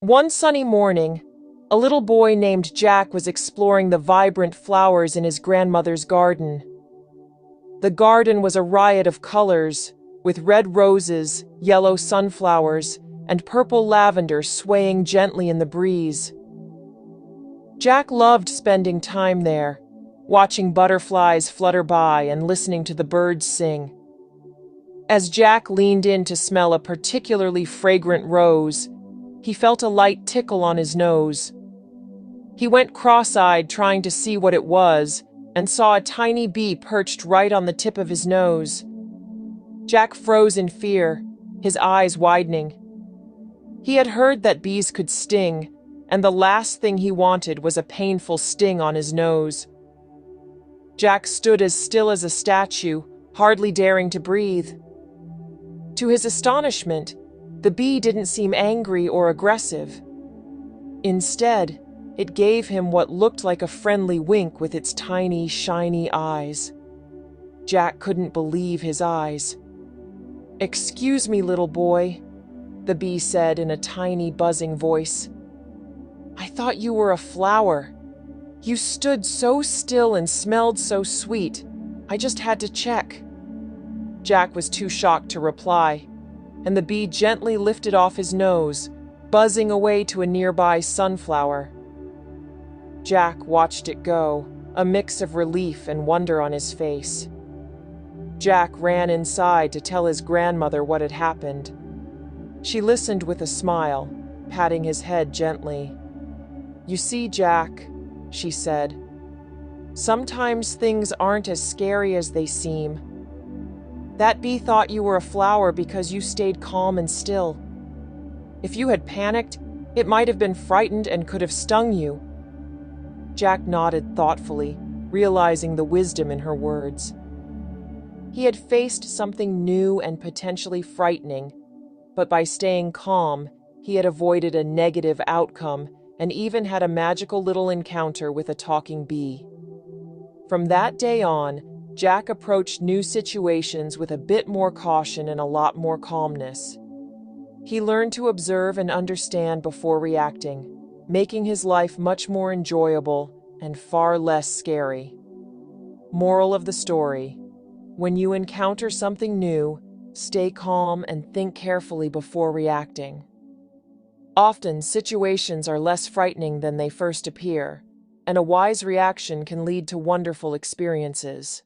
One sunny morning, a little boy named Jack was exploring the vibrant flowers in his grandmother's garden. The garden was a riot of colors, with red roses, yellow sunflowers, and purple lavender swaying gently in the breeze. Jack loved spending time there, watching butterflies flutter by and listening to the birds sing. As Jack leaned in to smell a particularly fragrant rose, he felt a light tickle on his nose. He went cross-eyed trying to see what it was and saw a tiny bee perched right on the tip of his nose. Jack froze in fear, his eyes widening. He had heard that bees could sting, and the last thing he wanted was a painful sting on his nose. Jack stood as still as a statue, hardly daring to breathe. To his astonishment, the bee didn't seem angry or aggressive. Instead, it gave him what looked like a friendly wink with its tiny, shiny eyes. Jack couldn't believe his eyes. "Excuse me, little boy," the bee said in a tiny, buzzing voice. "I thought you were a flower. You stood so still and smelled so sweet. I just had to check." Jack was too shocked to reply, and the bee gently lifted off his nose, buzzing away to a nearby sunflower. Jack watched it go, a mix of relief and wonder on his face. Jack ran inside to tell his grandmother what had happened. She listened with a smile, patting his head gently. "You see, Jack," she said, "sometimes things aren't as scary as they seem. That bee thought you were a flower because you stayed calm and still. If you had panicked, it might have been frightened and could have stung you." Jack nodded thoughtfully, realizing the wisdom in her words. He had faced something new and potentially frightening, but by staying calm, he had avoided a negative outcome and even had a magical little encounter with a talking bee. From that day on, Jack approached new situations with a bit more caution and a lot more calmness. He learned to observe and understand before reacting, making his life much more enjoyable and far less scary. Moral of the story: when you encounter something new, stay calm and think carefully before reacting. Often, situations are less frightening than they first appear, and a wise reaction can lead to wonderful experiences.